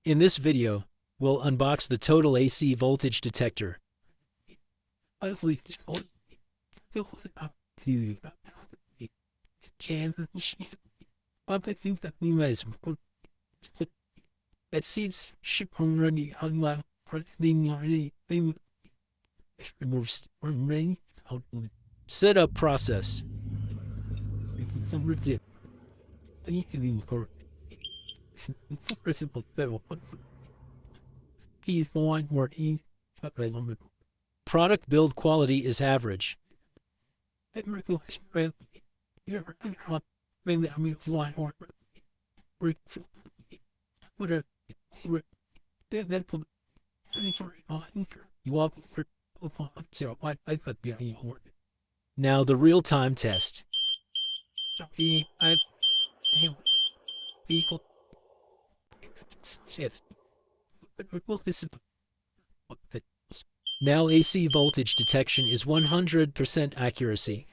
In this video, we'll unbox the Total AC Voltage Detector. Setup process. Product build quality is average. Now the real-time test. Now AC voltage detection is 100% accuracy.